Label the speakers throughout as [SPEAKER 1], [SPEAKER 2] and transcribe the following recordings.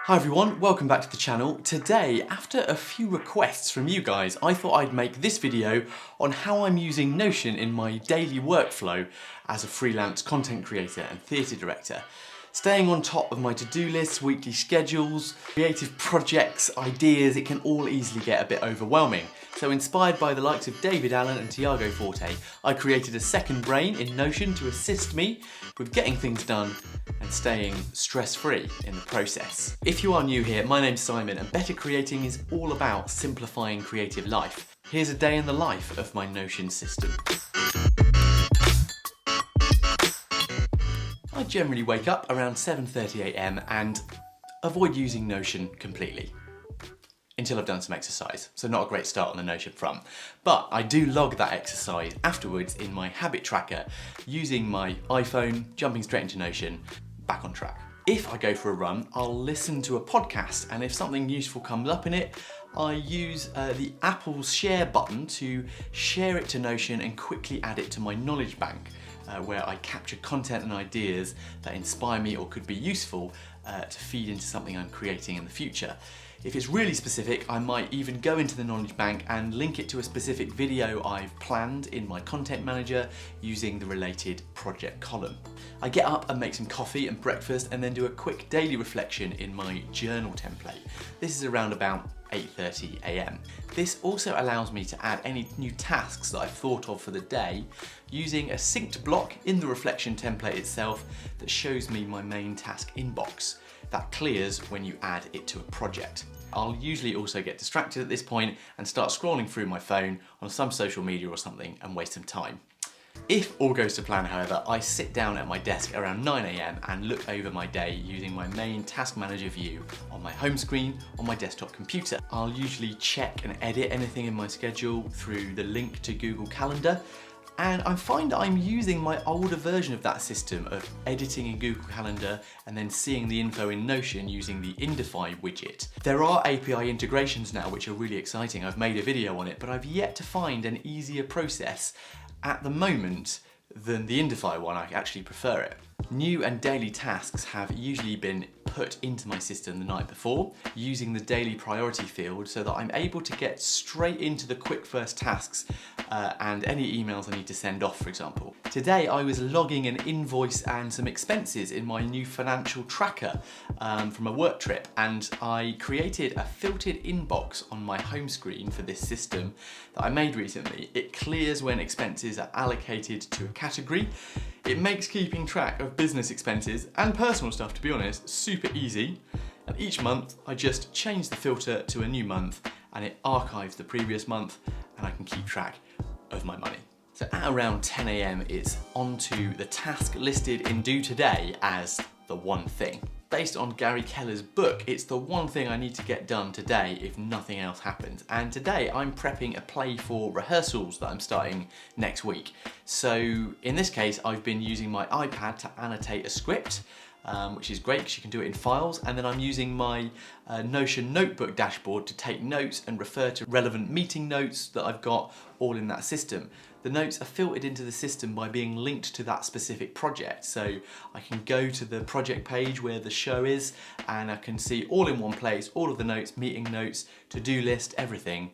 [SPEAKER 1] Hi everyone, welcome back to the channel. Today, after a few requests from you guys, I thought I'd make this video on how I'm using Notion in my daily workflow as a freelance content creator and theatre director. Staying on top of my to-do lists, weekly schedules, creative projects, ideas, it can all easily get a bit overwhelming. So inspired by the likes of David Allen and Tiago Forte, I created a second brain in Notion to assist me with getting things done and staying stress-free in the process. If you are new here, my name's Simon and Better Creating is all about simplifying creative life. Here's a day in the life of my Notion system. I generally wake up around 7:30 AM and avoid using Notion completely. Until I've done some exercise, so not a great start on the Notion front. But I do log that exercise afterwards in my habit tracker using my iPhone, jumping straight into Notion, back on track. If I go for a run, I'll listen to a podcast, and if something useful comes up in it, I use the Apple's share button to share it to Notion and quickly add it to my knowledge bank, where I capture content and ideas that inspire me or could be useful to feed into something I'm creating in the future. If it's really specific, I might even go into the knowledge bank and link it to a specific video I've planned in my content manager using the related project column. I get up and make some coffee and breakfast and then do a quick daily reflection in my journal template. This is around about 8:30 AM. This also allows me to add any new tasks that I've thought of for the day using a synced block in the reflection template itself that shows me my main task inbox. That clears when you add it to a project. I'll usually also get distracted at this point and start scrolling through my phone on some social media or something and waste some time. If all goes to plan, however, I sit down at my desk around 9 AM and look over my day using my main task manager view on my home screen on my desktop computer. I'll usually check and edit anything in my schedule through the link to Google Calendar, and I find I'm using my older version of that system of editing in Google Calendar and then seeing the info in Notion using the Indify widget. There are API integrations now which are really exciting. I've made a video on it, but I've yet to find an easier process at the moment than the Indify one. I actually prefer it. New and daily tasks have usually been put into my system the night before using the daily priority field so that I'm able to get straight into the quick first tasks and any emails I need to send off, for example. Today I was logging an invoice and some expenses in my new financial tracker from a work trip, and I created a filtered inbox on my home screen for this system that I made recently. It clears when expenses are allocated to a category. It makes keeping track of business expenses and personal stuff, to be honest, super easy. And each month I just change the filter to a new month and it archives the previous month, and I can keep track of my money. So at around 10 AM it's onto the task listed in Due Today as the one thing. Based on Gary Keller's book, it's the one thing I need to get done today if nothing else happens. And today I'm prepping a play for rehearsals that I'm starting next week. So in this case, I've been using my iPad to annotate a script, which is great because you can do it in files. And then I'm using my Notion notebook dashboard to take notes and refer to relevant meeting notes that I've got all in that system. The notes are filtered into the system by being linked to that specific project. So I can go to the project page where the show is and I can see all in one place, all of the notes, meeting notes, to-do list, everything.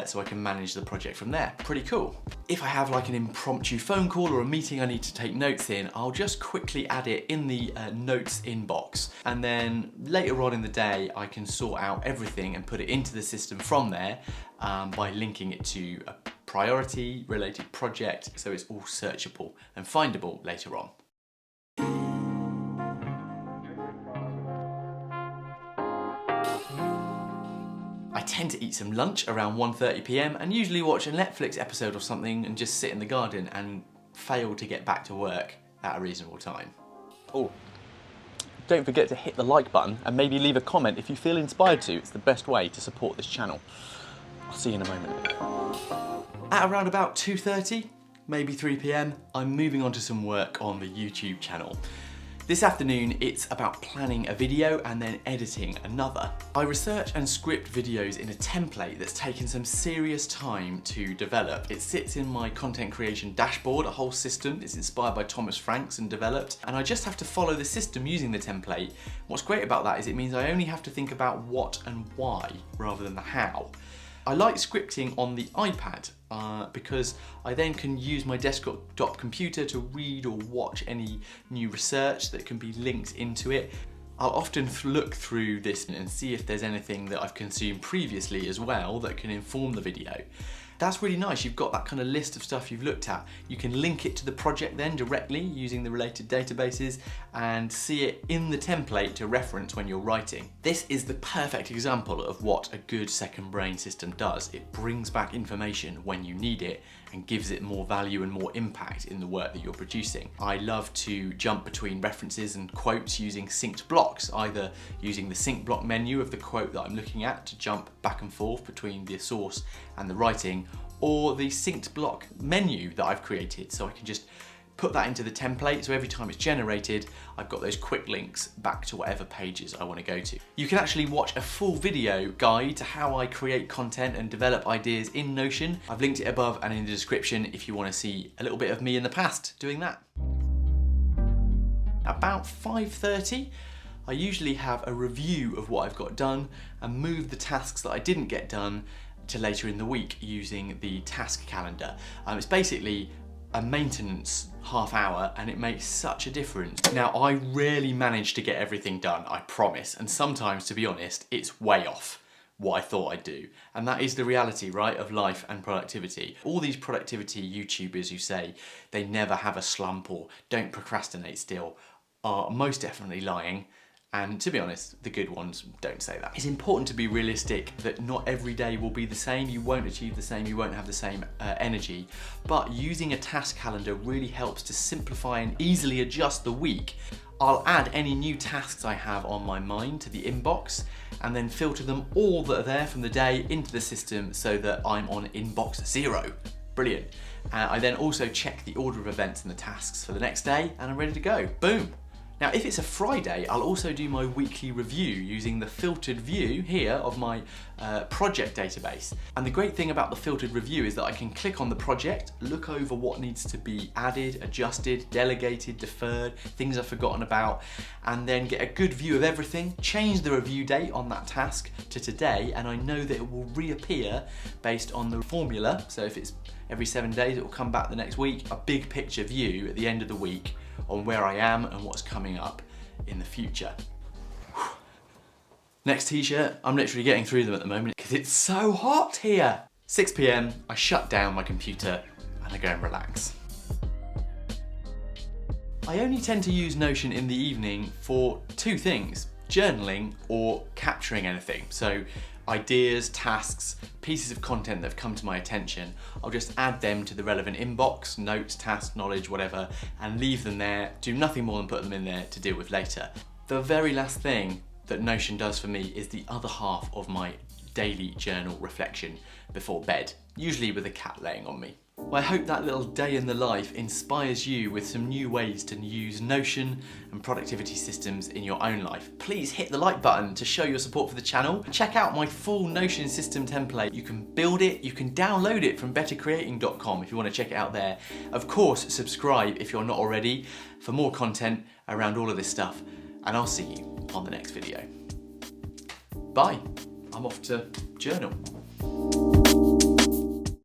[SPEAKER 1] So I can manage the project from there. Pretty cool. If I have like an impromptu phone call or a meeting I need to take notes in, I'll just quickly add it in the notes inbox. And then later on in the day, I can sort out everything and put it into the system from there by linking it to a priority related project, so it's all searchable and findable later on. I tend to eat some lunch around 1:30 PM and usually watch a Netflix episode or something and just sit in the garden and fail to get back to work at a reasonable time. Oh, don't forget to hit the like button and maybe leave a comment if you feel inspired to. It's the best way to support this channel. I'll see you in a moment. At around about 2:30, maybe 3 PM, I'm moving on to some work on the YouTube channel. This afternoon, it's about planning a video and then editing another. I research and script videos in a template that's taken some serious time to develop. It sits in my content creation dashboard, a whole system. It's inspired by Thomas Franks and developed, and I just have to follow the system using the template. What's great about that is it means I only have to think about what and why rather than the how. I like scripting on the iPad because I then can use my desktop computer to read or watch any new research that can be linked into it. I'll often look through this and see if there's anything that I've consumed previously as well that can inform the video. That's really nice. You've got that kind of list of stuff you've looked at. You can link it to the project then directly using the related databases and see it in the template to reference when you're writing. This is the perfect example of what a good second brain system does. It brings back information when you need it and gives it more value and more impact in the work that you're producing. I love to jump between references and quotes using synced blocks, either using the sync block menu of the quote that I'm looking at to jump back and forth between the source and the writing, or the synced block menu that I've created, so I can just put that into the template, so every time it's generated, I've got those quick links back to whatever pages I want to go to. You can actually watch a full video guide to how I create content and develop ideas in Notion. I've linked it above and in the description if you want to see a little bit of me in the past doing that. About 5:30, I usually have a review of what I've got done and move the tasks that I didn't get done to later in the week using the task calendar. It's basically a maintenance half hour and it makes such a difference. Now, I rarely manage to get everything done, I promise, and sometimes, to be honest, it's way off what I thought I'd do. And that is the reality, right, of life and productivity. All these productivity YouTubers who say they never have a slump or don't procrastinate still are most definitely lying. And to be honest, the good ones don't say that. It's important to be realistic that not every day will be the same. You won't achieve the same, you won't have the same energy. But using a task calendar really helps to simplify and easily adjust the week. I'll add any new tasks I have on my mind to the inbox and then filter them all that are there from the day into the system so that I'm on inbox 0. Brilliant. I then also check the order of events and the tasks for the next day and I'm ready to go. Boom. Now, if it's a Friday, I'll also do my weekly review using the filtered view here of my project database. And the great thing about the filtered review is that I can click on the project, look over what needs to be added, adjusted, delegated, deferred, things I've forgotten about, and then get a good view of everything, change the review date on that task to today, and I know that it will reappear based on the formula. So if it's every 7 days, it will come back the next week, a big picture view at the end of the week on where I am and what's coming up in the future. Next t-shirt, I'm literally getting through them at the moment because it's so hot here. 6 p.m, I shut down my computer and I go and relax. I only tend to use Notion in the evening for two things: journaling or capturing anything. So ideas, tasks, pieces of content that have come to my attention, I'll just add them to the relevant inbox, notes, tasks, knowledge, whatever, and leave them there, do nothing more than put them in there to deal with later. The very last thing that Notion does for me is the other half of my daily journal reflection before bed, usually with a cat laying on me. Well, I hope that little day in the life inspires you with some new ways to use Notion and productivity systems in your own life. Please hit the like button to show your support for the channel. Check out my full Notion system template. You can build it, you can download it from bettercreating.com if you want to check it out there. Of course, subscribe if you're not already for more content around all of this stuff, and I'll see you on the next video. Bye. I'm off to journal.